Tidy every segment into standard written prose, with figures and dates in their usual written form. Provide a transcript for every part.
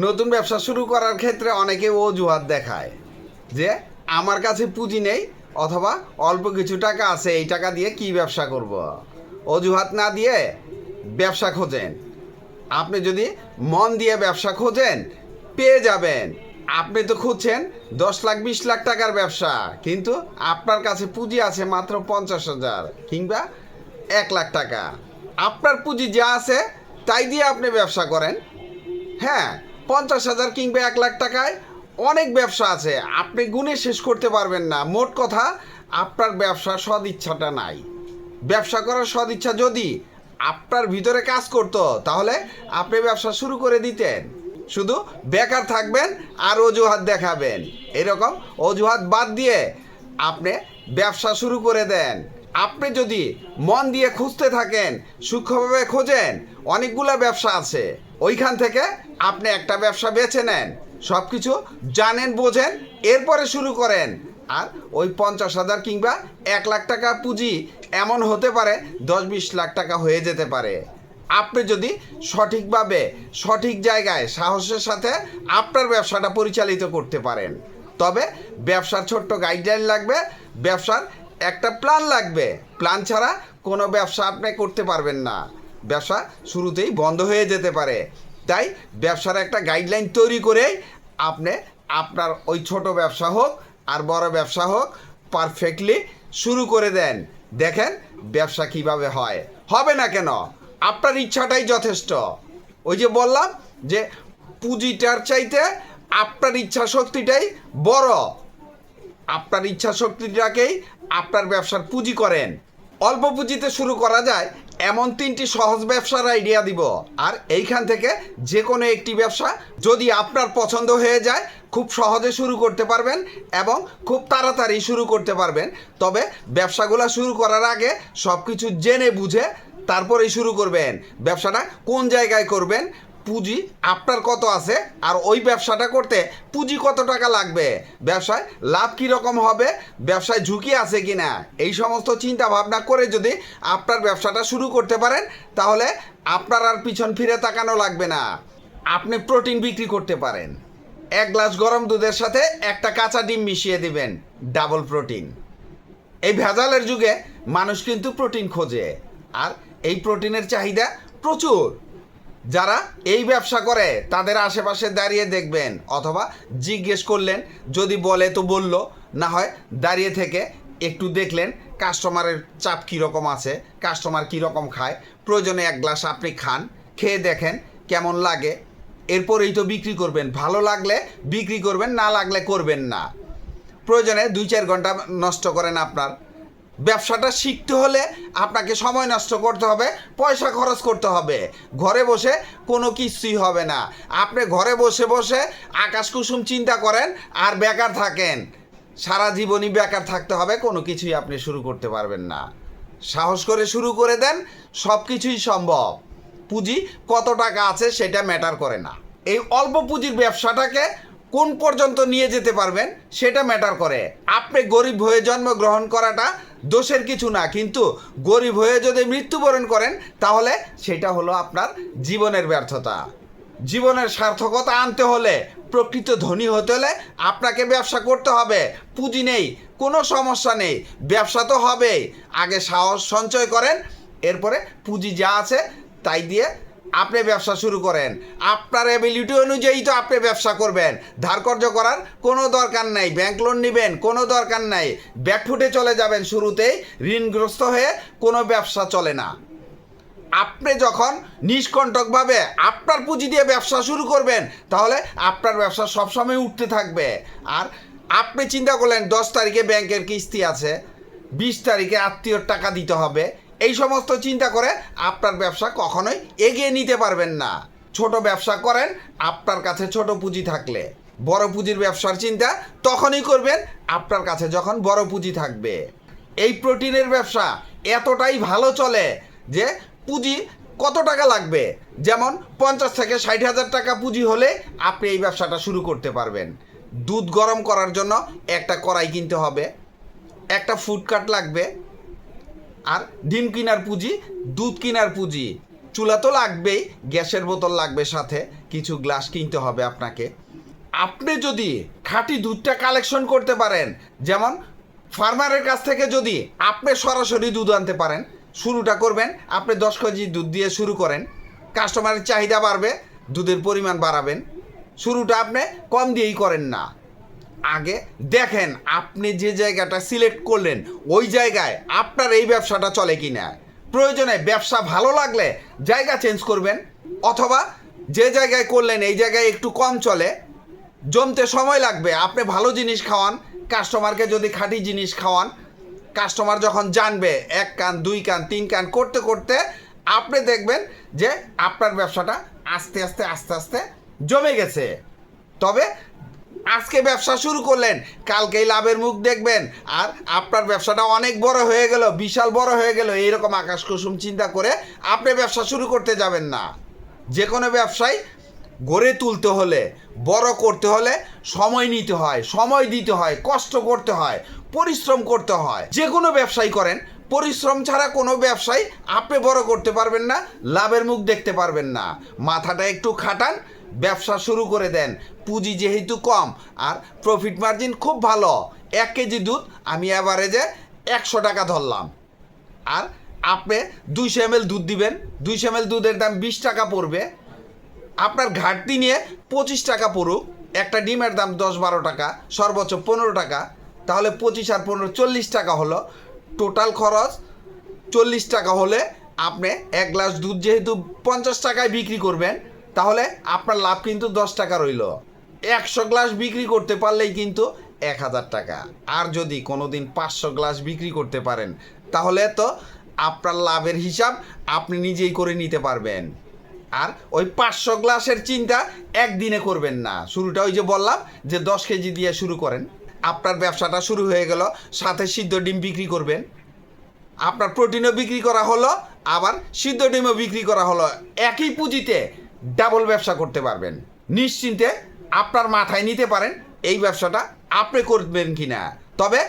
নতুন ব্যবসা শুরু করার ক্ষেত্রে অনেকে অজুহাত দেখায় যে আমার কাছে পুঁজি নেই অথবা অল্প কিছু টাকা আছে, এই টাকা দিয়ে কি ব্যবসা করব। অজুহাত না দিয়ে ব্যবসা খোঁজেন। আপনি যদি মন দিয়ে ব্যবসা খোঁজেন পেয়ে যাবেন। আপনি তো খুঁজছেন 10 লাখ 20 লাখ টাকার ব্যবসা, কিন্তু আপনার কাছে পুঁজি আছে মাত্র 50,000 কিংবা 1 লাখ টাকা। আপনার পুঁজি যা আছে তাই দিয়ে আপনি ব্যবসা করেন। হ্যাঁ, 50,000 কিংবা 1 লাখ টাকায় অনেক ব্যবসা আছে, আপনি গুণে শেষ করতে পারবেন না। মোট কথা, আপনার ব্যবসার সদিচ্ছাটা নাই। ব্যবসা করার সদিচ্ছা যদি আপনার ভিতরে কাজ করতো তাহলে আপনি ব্যবসা শুরু করে দিতেন। শুধু বেকার থাকবেন আর অজুহাত দেখাবেন। এরকম অজুহাত বাদ দিয়ে আপনি ব্যবসা শুরু করে দেন। আপনি যদি মন দিয়ে খুঁজতে থাকেন, সূক্ষ্মভাবে খোঁজেন, অনেকগুলো ব্যবসা আছে, ওইখান থেকে আপনি একটা ব্যবসা বেছে নেন, সব কিছু জানেন বোঝেন, এরপরে শুরু করেন। আর ওই 50,000 কিংবা 1 লাখ টাকা পুঁজি এমন হতে পারে 10-20 লাখ টাকা হয়ে যেতে পারে। আপনি যদি সঠিকভাবে সঠিক জায়গায় সাহসের সাথে আপনার ব্যবসাটা পরিচালিত করতে পারেন, তবে ব্যবসার ছোট্ট গাইডলাইন লাগবে, ব্যবসার একটা প্ল্যান লাগবে। প্ল্যান ছাড়া কোনো ব্যবসা আপনি করতে পারবেন না, ব্যবসা শুরুতেই বন্ধ হয়ে যেতে পারে। তাই ব্যবসার একটা গাইডলাইন তৈরি করেই আপনি আপনার ওই ছোট ব্যবসা হোক আর বড় ব্যবসা হোক পারফেক্টলি শুরু করে দেন। দেখেন ব্যবসা কিভাবে হয়। হবে না কেন? আপনার ইচ্ছাটাই যথেষ্ট। ওই যে বললাম যে পুঁজিটার চাইতে আপনার ইচ্ছা শক্তিটাই বড়। আপনার ইচ্ছা শক্তিটাকেই আপনার ব্যবসার পুঁজি করেন। অল্প পুঁজিতে শুরু করা যায় এমন 3টি সহজ ব্যবসার আইডিয়া দিব। আর এইখান থেকে যে কোনো একটি ব্যবসা যদি আপনার পছন্দ হয়ে যায় খুব সহজে শুরু করতে পারবেন এবং খুব তাড়াতাড়ি শুরু করতে পারবেন। তবে ব্যবসাগুলো শুরু করার আগে সব কিছু জেনে বুঝে তারপরেই শুরু করবেন। ব্যবসাটা কোন জায়গায় করবেন, পুঁজি আপনার কত আছে, আর ওই ব্যবসাটা করতে পুঁজি কত টাকা লাগবে, ব্যবসায় লাভ কীরকম হবে, ব্যবসায় ঝুঁকি আছে কি না, এই সমস্ত চিন্তা ভাবনা করে যদি আপনার ব্যবসাটা শুরু করতে পারেন তাহলে আপনার আর পিছন ফিরে তাকানো লাগবে না। আপনি প্রোটিন বিক্রি করতে পারেন। 1 গ্লাস গরম দুধের সাথে একটা কাঁচা ডিম মিশিয়ে দিবেন, ডাবল প্রোটিন। এই ভেজালের যুগে মানুষ কিন্তু প্রোটিন খোঁজে, আর এই প্রোটিনের চাহিদা প্রচুর। যারা এই ব্যবসা করে তাদের আশেপাশে দাঁড়িয়ে দেখবেন অথবা জিজ্ঞেস করলেন, যদি বলে তো বলল, না হয় দাঁড়িয়ে থেকে একটু দেখলেন কাস্টমারের চাপ কীরকম আছে, কাস্টমার কীরকম খায়। প্রয়োজনে 1 গ্লাস আপনি খান, খেয়ে দেখেন কেমন লাগে, এরপরেই তো বিক্রি করবেন। ভালো লাগলে বিক্রি করবেন, না লাগলে করবেন না। প্রয়োজনে 2-4 ঘন্টা নষ্ট করেন। আপনার ব্যবসাটা শিখতে হলে আপনাকে সময় নষ্ট করতে হবে, পয়সা খরচ করতে হবে। ঘরে বসে কোনো কিছুই হবে না। আপনি ঘরে বসে বসে আকাশ কুসুম চিন্তা করেন আর বেকার থাকেন, সারা জীবনই বেকার থাকতে হবে, কোনো কিছুই আপনি শুরু করতে পারবেন না। সাহস করে শুরু করে দেন, সব কিছুই সম্ভব। পুঁজি কত টাকা আছে সেটা ম্যাটার করে না। এই অল্প পুঁজির ব্যবসাটাকে কোন পর্যন্ত নিয়ে যেতে পারবেন সেটা ম্যাটার করে। আপনি গরিব হয়ে জন্মগ্রহণ করাটা দোষের কিছু না, কিন্তু গরিব হয়ে যদি মৃত্যুবরণ করেন তাহলে সেটা হলো আপনার জীবনের ব্যর্থতা। জীবনের সার্থকতা আনতে হলে, প্রকৃত ধনী হতে হলে আপনাকে ব্যবসা করতে হবে। পুঁজি নেই কোনো সমস্যা নেই, ব্যবসা তো হবেই। আগে সাহস সঞ্চয় করেন, এরপরে পুঁজি যা আছে তাই দিয়ে আপনি ব্যবসা শুরু করেন। আপনার অ্যাবিলিটি অনুযায়ী তো আপনি ব্যবসা করবেন। ধার কর্জ করার কোনো দরকার নাই, ব্যাংক লোন নেবেন কোনো দরকার নাই, ব্যাকফুটে চলে যাবেন শুরুতেই। ঋণগ্রস্ত হয়ে কোনো ব্যবসা চলে না। আপনি যখন নিষ্কণ্টকভাবে আপনার পুঁজি দিয়ে ব্যবসা শুরু করবেন তাহলে আপনার ব্যবসা সবসময় উঠতে থাকবে। আর আপনি চিন্তা করলেন 10 তারিখে ব্যাংকের কিস্তি আছে, 20 তারিখে আত্মীয়র টাকা দিতে হবে, এই সমস্ত চিন্তা করে আপনার ব্যবসা কখনোই এগিয়ে নিতে পারবেন না। ছোট ব্যবসা করেন আপনার কাছে ছোট পুঁজি থাকলে। বড় পুঁজির ব্যবসার চিন্তা তখনই করবেন আপনার কাছে যখন বড় পুঁজি থাকবে। এই প্রোটিনের ব্যবসা এতটাই ভালো চলে যে পুঁজি কত টাকা লাগবে, যেমন 50 থেকে 60,000 টাকা পুঁজি হলে আপনি এই ব্যবসাটা শুরু করতে পারবেন। দুধ গরম করার জন্য একটা কড়াই কিনতে হবে, একটা ফুড কার্ট লাগবে, আর ডিম কেনার পুঁজি, দুধ কেনার পুঁজি, চুলা তো লাগবেই, গ্যাসের বোতল লাগবে, সাথে কিছু গ্লাস কিনতে হবে আপনাকে। আপনি যদি খাঁটি দুধটা কালেকশন করতে পারেন, যেমন ফার্মারের কাছ থেকে যদি আপনি সরাসরি দুধ আনতে পারেন, শুরুটা করবেন আপনি 10 কেজি দুধ দিয়ে শুরু করেন, কাস্টমারের চাহিদা বাড়বে, দুধের পরিমাণ বাড়াবেন। শুরুটা আপনি কম দিয়েই করেন না, আগে দেখেন আপনি যে জায়গাটা সিলেক্ট করলেন ওই জায়গায় আপনার এই ব্যবসাটা চলে কিনা। প্রয়োজনে ব্যবসা ভালো লাগলে জায়গা চেঞ্জ করবেন, অথবা যে জায়গায় করলেন এই জায়গায় একটু কম চলে, জমতে সময় লাগবে। আপনি ভালো জিনিস খাওয়ান, কাস্টমারকে যদি খাঁটি জিনিস খাওয়ান, কাস্টমার যখন জানবে 1 কান 2 কান 3 কান করতে করতে আপনি দেখবেন যে আপনার ব্যবসাটা আস্তে আস্তে আস্তে আস্তে জমে গেছে। তবে আজকে ব্যবসা শুরু করলেন, কালকেই লাভের মুখ দেখবেন, আর আপনার ব্যবসাটা অনেক বড় হয়ে গেল, বিশাল বড় হয়ে গেল, এইরকম আকাশ কুসুম চিন্তা করে আপনি ব্যবসা শুরু করতে যাবেন না। যে কোনো ব্যবসায় গড়ে তুলতে হলে, বড় করতে হলে সময় নিতে হয়, সময় দিতে হয়, কষ্ট করতে হয়, পরিশ্রম করতে হয়। যে কোনো ব্যবসায় করেন, পরিশ্রম ছাড়া কোনো ব্যবসায় আপনি বড় করতে পারবেন না, লাভের মুখ দেখতে পারবেন না। মাথাটা একটু খাটান, ব্যবসা শুরু করে দেন। পুঁজি যেহেতু কম আর প্রফিট মার্জিন খুব ভালো, 1 কেজি দুধ আমি অ্যাভারেজে 100 টাকা ধরলাম, আর আপনি 200 ml দুধ দিবেন, 200 ml দুধের দাম 20 টাকা পড়বে। আপনার ঘাটতি নিয়ে 25 টাকা পড়ুক, একটা ডিমের দাম 10-12 টাকা, সর্বোচ্চ 15 টাকা, তাহলে 25 আর 15 40 টাকা হলো। টোটাল খরচ 40 টাকা হলে আপনি 1 গ্লাস দুধ যেহেতু 50 টাকায় বিক্রি করবেন, তাহলে আপনার লাভ কিন্তু 10 টাকা রইল। 100 গ্লাস বিক্রি করতে পারলেই কিন্তু 1000 টাকা। আর যদি কোনো দিন 500 গ্লাস বিক্রি করতে পারেন, তাহলে তো আপনার লাভের হিসাব আপনি নিজেই করে নিতে পারবেন। আর ওই 500 গ্লাসের চিন্তা একদিনে করবেন না। শুরুটা ওই যে বললাম যে 10 কেজি দিয়ে শুরু করেন, আপনার ব্যবসাটা শুরু হয়ে গেল, সাথে সিদ্ধ ডিম বিক্রি করবেন, আপনার প্রোটিনও বিক্রি করা হলো, আবার সিদ্ধ ডিমও বিক্রি করা হলো। একই পুঁজিতে ডাবল ব্যবসা করতে পারবেন। নিশ্চিন্তে আপনার মাথায় নিতে পারেন এই ব্যবসাটা আপনি করবেন কি না। তবে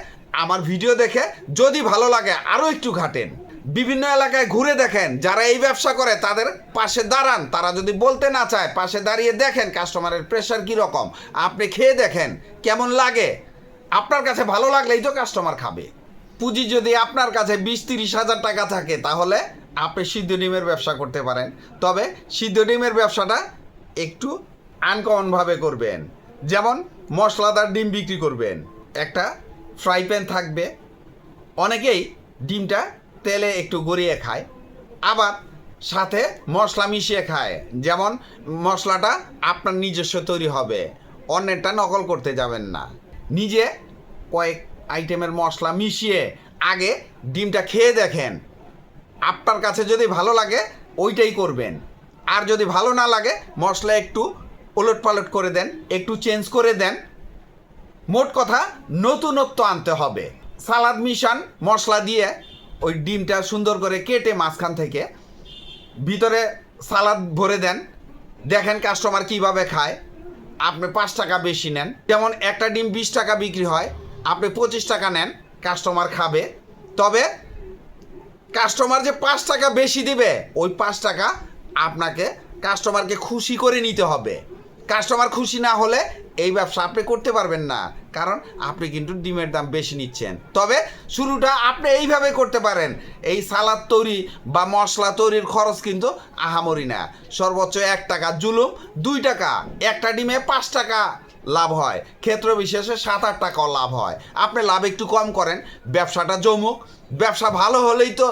আমার ভিডিও দেখে যদি ভালো লাগে আরও একটু ঘাটেন, বিভিন্ন এলাকায় ঘুরে দেখেন, যারা এই ব্যবসা করে তাদের পাশে দাঁড়ান। তারা যদি বলতে না চায়, পাশে দাঁড়িয়ে দেখেন কাস্টমারের প্রেশার কীরকম, আপনি খেয়ে দেখেন কেমন লাগে। আপনার কাছে ভালো লাগলেই তো কাস্টমার খাবে। পুঁজি যদি আপনার কাছে 20-30 হাজার টাকা থাকে, তাহলে আপনি সিদ্ধ ডিমের ব্যবসা করতে পারেন। তবে সিদ্ধ ডিমের ব্যবসাটা একটু আনকমনভাবে করবেন, যেমন মশলাদার ডিম বিক্রি করবেন, একটা ফ্রাই প্যান থাকবে, অনেকেই ডিমটা তেলে একটু গড়িয়ে খায়, আবার সাথে মশলা মিশিয়ে খায়। যেমন মশলাটা আপনার নিজস্ব তৈরি হবে, অন্যেরটা নকল করতে যাবেন না। নিজে কয়েক আইটেমের মশলা মিশিয়ে আগে ডিমটা খেয়ে দেখেন, আপনার কাছে যদি ভালো লাগে ওইটাই করবেন। আর যদি ভালো না লাগে মশলা একটু ওলট পালট করে দেন, একটু চেঞ্জ করে দেন। মোট কথা নতুনত্ব আনতে হবে। সালাদ মিশান মশলা দিয়ে, ওই ডিমটা সুন্দর করে কেটে মাঝখান থেকে ভিতরে সালাদ ভরে দেন, দেখেন কাস্টমার কিভাবে খায়। আপনি 5 টাকা বেশি নেন, যেমন একটা ডিম 20 টাকা বিক্রি হয়, আপনি 25 টাকা নেন, কাস্টমার খাবে। তবে কাস্টমার যে 5 টাকা বেশি দিবে, ওই 5 টাকা আপনাকে কাস্টমারকে খুশি করে নিতে হবে। কাস্টমার খুশি না হলে এই ব্যবসা আপনি করতে পারবেন না, কারণ আপনি কিন্তু ডিমের দাম বেশি নিচ্ছেন। তবে শুরুটা আপনি এইভাবে করতে পারেন। এই সালাদ তৈরি বা মশলা তৈরির খরচ কিন্তু আহামরি না, সর্বোচ্চ 1 টাকা, জুলুম 2 টাকা, একটা ডিমে 5 টাকা লাভ হয়, ক্ষেত্র বিশেষে 7-8 টাকাও লাভ হয়। আপনি লাভ একটু কম করেন, ব্যবসাটা জমুক। ব্যবসা ভালো হলেই তো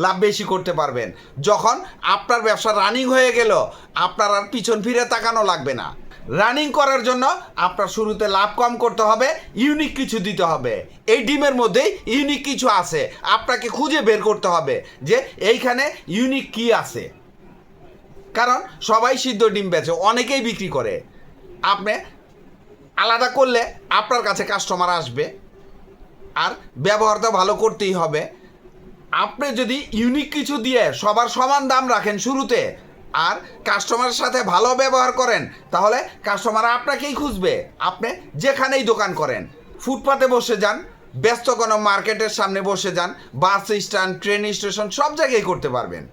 লাভ বেশি করতে পারবেন। যখন আপনার ব্যবসা রানিং হয়ে গেল, আপনার আর পিছন ফিরে তাকানো লাগবে না। রানিং করার জন্য আপনার শুরুতে লাভ কম করতে হবে, ইউনিক কিছু দিতে হবে। এই ডিমের মধ্যেই ইউনিক কিছু আছে, আপনাকে খুঁজে বের করতে হবে যে এইখানে ইউনিক কি আছে। কারণ সবাই সিদ্ধ ডিম বেচে, অনেকেই বিক্রি করে। আপনি আলাদা করলে আপনার কাছে কাস্টমার আসবে, আর ব্যবহার তো ভালো করতেই হবে। আপনি যদি ইউনিক কিছু দিয়ে সবার সমান দাম রাখেন শুরুতে, আর কাস্টমারের সাথে ভালো ব্যবহার করেন, তাহলে কাস্টমার আপনাকেই খুঁজবে। আপনি যেখানেই দোকান করেন, ফুটপাতে বসে যান, ব্যস্ত কোনো মার্কেটের সামনে বসে যান, বাস স্ট্যান্ড, ট্রেন স্টেশন, সব জায়গায় করতে পারবেন।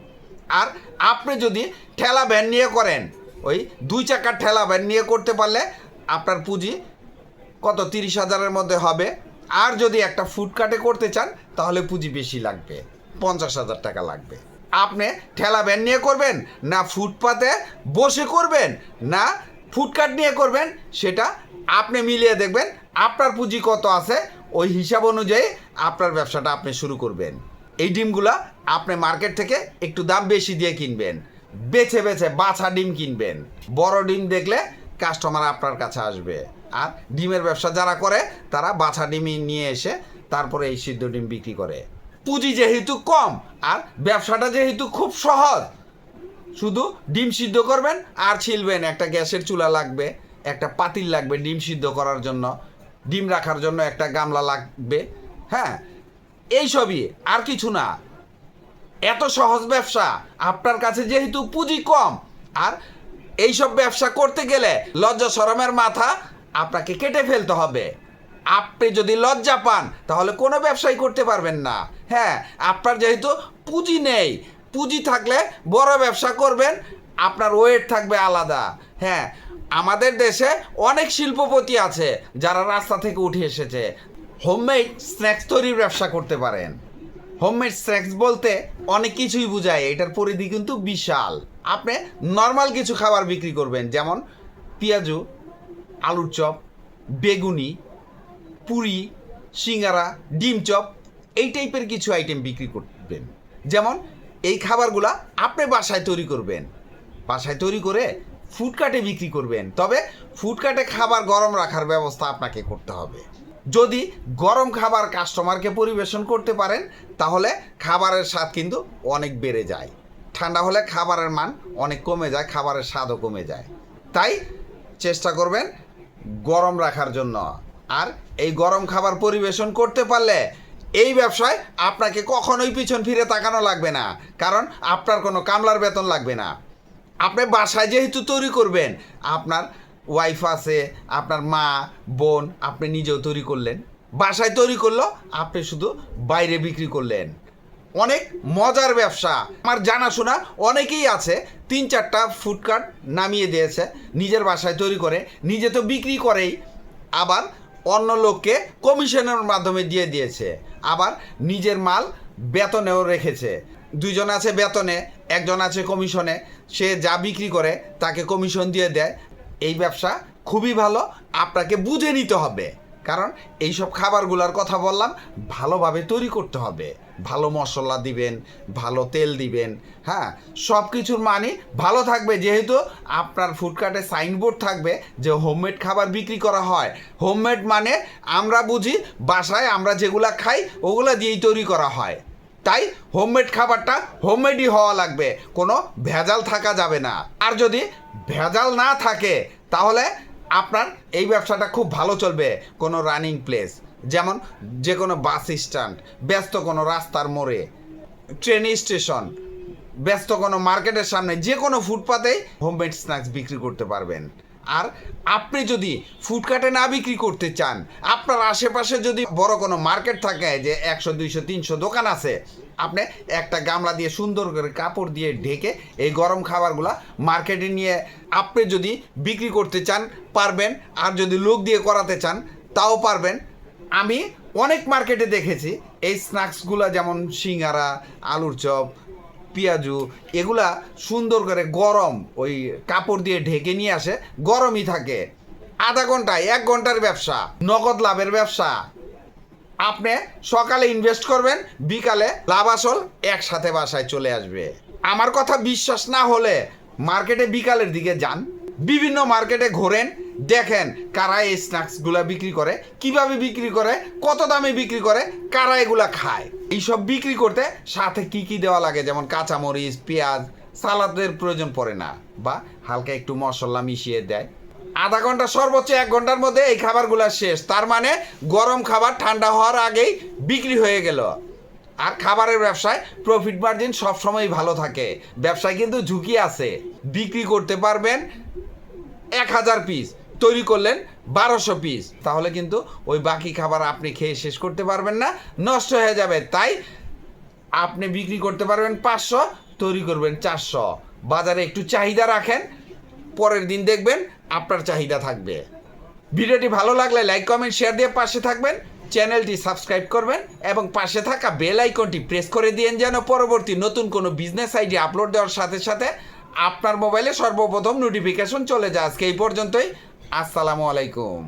আর আপনি যদি ঠেলা ভ্যান নিয়ে করেন, ওই 2 চাকার ঠেলা ভ্যান নিয়ে করতে পারলে আপনার পুঁজি কত 30,000-এর মধ্যে হবে। আর যদি একটা ফুটকাটে করতে চান তাহলে পুঁজি বেশি লাগবে, 50,000 টাকা লাগবে। আপনি ঠেলা ভ্যান নিয়ে করবেন না ফুটপাতে বসে করবেন না ফুটকাট নিয়ে করবেন, সেটা আপনি মিলিয়ে দেখবেন আপনার পুঁজি কত আছে, ওই হিসাব অনুযায়ী আপনার ব্যবসাটা আপনি শুরু করবেন। এই ডিমগুলা আপনি মার্কেট থেকে একটু দাম বেশি দিয়ে কিনবেন, বেছে বেছে বাছা ডিম কিনবেন। বড় ডিম দেখলে কাস্টমার আপনার কাছে আসবে। আর ডিমের ব্যবসা যারা করে তারা বাছা ডিমই নিয়ে এসে তারপরে এই সিদ্ধ ডিম বিক্রি করে। পুঁজি যেহেতু কম আর ব্যবসাটা যেহেতু খুব সহজ, শুধু ডিম সিদ্ধ করবেন আর ছিলবেন। একটা গ্যাসের চুলা লাগবে, একটা পাতিল লাগবে ডিম সিদ্ধ করার জন্য, ডিম রাখার জন্য একটা গামলা লাগবে। হ্যাঁ, এইসবই, আর কিছু না। এত সহজ ব্যবসা, আপনার কাছে যেহেতু পুঁজি কম, আর এইসব ব্যবসা করতে গেলে লজ্জা শরমের মাথা আপনাকে কেটে ফেলতে হবে। আপনি যদি লজ্জা পান তাহলে কোনো ব্যবসাই করতে পারবেন না। হ্যাঁ, আপনার যেহেতু পুঁজি নেই, পুঁজি থাকলে বড় ব্যবসা করবেন, আপনার ওয়েট থাকবে আলাদা। হ্যাঁ, আমাদের দেশে অনেক শিল্পপতি আছে যারা রাস্তা থেকে উঠে এসেছে। হোমমেড স্ন্যাক্স তৈরির ব্যবসা করতে পারেন। হোমমেড স্ন্যাক্স বলতে অনেক কিছুই বোঝায়, এটার পরিধি কিন্তু বিশাল। আপনি নর্মাল কিছু খাবার বিক্রি করবেন, যেমন পেঁয়াজু, আলুর চপ, বেগুনি, পুরি, সিঙ্গারা, ডিম চপ, এই টাইপের কিছু আইটেম বিক্রি করবেন। যেমন এই খাবারগুলা আপনি বাসায় তৈরি করবেন, বাসায় তৈরি করে ফুডকার্টে বিক্রি করবেন। তবে ফুডকার্টে খাবার গরম রাখার ব্যবস্থা আপনাকে করতে হবে। যদি গরম খাবার কাস্টমারকে পরিবেশন করতে পারেন তাহলে খাবারের স্বাদ কিন্তু অনেক বেড়ে যায়। ঠান্ডা হলে খাবারের মান অনেক কমে যায়, খাবারের স্বাদও কমে যায়। তাই চেষ্টা করবেন গরম রাখার জন্য। আর এই গরম খাবার পরিবেশন করতে পারলে এই ব্যবসায় আপনাকে কখনোই পিছন ফিরে তাকানো লাগবে না, কারণ আপনার কোনো কামলার বেতন লাগবে না। আপনি বাসায় যেহেতু তৈরি করবেন, আপনার ওয়াইফ আছে, আপনার মা বোন, আপনি নিজেও তৈরি করলেন, বাসায় তৈরি করলো, আপনি শুধু বাইরে বিক্রি করলেন। অনেক মজার ব্যবসা। আমার জানাশোনা অনেকেই আছে 3-4টা ফুডকার্ট নামিয়ে দিয়েছে, নিজের বাসায় তৈরি করে, নিজে তো বিক্রি করেই, আবার অন্য লোককে কমিশনের মাধ্যমে দিয়ে দিয়েছে, আবার নিজের মাল বেতনেও রেখেছে। 2জন আছে বেতনে, 1জন আছে কমিশনে। সে যা বিক্রি করে তাকে কমিশন দিয়ে দেয়। এই ব্যবসা খুবই ভালো, আপনাকে বুঝে নিতে হবে, কারণ এইসব খাবারগুলোর কথা বললাম, ভালোভাবে তৈরি করতে হবে। ভালো মশলা দিবেন, ভালো তেল দিবেন। হ্যাঁ, সব কিছুর মানে ভালো থাকবে, যেহেতু আপনার ফুডকার্টে সাইনবোর্ড থাকবে যে হোমমেড খাবার বিক্রি করা হয়। হোমমেড মানে আমরা বুঝি বাসায় আমরা যেগুলা খাই ওগুলা দিয়েই তৈরি করা হয়। তাই হোমমেড খাবারটা হোমমেডই হওয়া লাগবে, কোনো ভেজাল থাকা যাবে না। আর যদি ভেজাল না থাকে তাহলে আপনার এই ব্যবসাটা খুব ভালো চলবে। কোনো রানিং প্লেস, যেমন যে কোনো বাস স্ট্যান্ড, ব্যস্ত কোনো রাস্তার মোড়ে, ট্রেন স্টেশন, ব্যস্ত কোনো মার্কেটের সামনে, যে কোনো ফুটপাতেই হোমমেড স্ন্যাক্স বিক্রি করতে পারবেন। আর আপনি যদি ফুডকার্টে না বিক্রি করতে চান, আপনার আশেপাশে যদি বড় কোনো মার্কেট থাকে যে 100, 200, 300 দোকান আছে, আপনি একটা গামলা দিয়ে সুন্দর করে কাপড় দিয়ে ঢেকে এই গরম খাবারগুলা মার্কেটে নিয়ে আপনি যদি বিক্রি করতে চান পারবেন, আর যদি লোক দিয়ে করাতে চান তাও পারবেন। আমি অনেক মার্কেটে দেখেছি এই স্ন্যাক্সগুলো, যেমন সিঙ্গারা, আলুর চপ, পেঁয়াজু, এগুলা সুন্দর করে গরম ওই কাপড় দিয়ে ঢেকে নিয়ে আসে, গরমই থাকে। আধা ঘন্টায় 1 ঘন্টার ব্যবসা, নগদ লাভের ব্যবসা। আপনি সকালে ইনভেস্ট করবেন, বিকালে লাভ আসল একসাথে বাসায় চলে আসবে। আমার কথা বিশ্বাস না হলে মার্কেটে বিকালের দিকে যান, বিভিন্ন মার্কেটে ঘোরেন, দেখেন কারা এই স্ন্যাক্সগুলা বিক্রি করে, কিভাবে বিক্রি করে, কত দামে বিক্রি করে, কারা এগুলা খায়। এইসব বিক্রি করতে সাথে কি কি দেওয়া লাগে, যেমন কাঁচামরিচ, পেঁয়াজ, সালাদের প্রয়োজন পড়ে না, বা হালকা একটু মশলা মিশিয়ে দেয়। আধা ঘন্টা সর্বোচ্চ 1 ঘন্টার মধ্যে এই খাবারগুলো শেষ। তার মানে গরম খাবার ঠান্ডা হওয়ার আগেই বিক্রি হয়ে গেল। আর খাবারের ব্যবসায় প্রফিট মার্জিন সবসময় ভালো থাকে। ব্যবসায় কিন্তু ঝুঁকি আছে। বিক্রি করতে পারবেন 1000 পিস, তৈরি করলেন 1200 পিস, তাহলে কিন্তু ওই বাকি খাবার আপনি খেয়ে শেষ করতে পারবেন না, নষ্ট হয়ে যাবে। তাই আপনি বিক্রি করতে পারবেন 500, তৈরি করবেন 400, বাজারে একটু চাহিদা রাখেন, পরের দিন দেখবেন আপনার চাহিদা থাকবে। ভিডিওটি ভালো লাগলে লাইক কমেন্ট শেয়ার দিয়ে পাশে থাকবেন, চ্যানেলটি সাবস্ক্রাইব করবেন এবং পাশে থাকা বেল আইকনটি প্রেস করে দিয়েন যেন পরবর্তী নতুন কোনো বিজনেস আইডিয়া আপলোড দেওয়ার সাথে সাথে আপনার মোবাইলে সর্বপ্রথম নোটিফিকেশন চলে যায়। আজকে এই পর্যন্তই। আসসালামু আলাইকুম।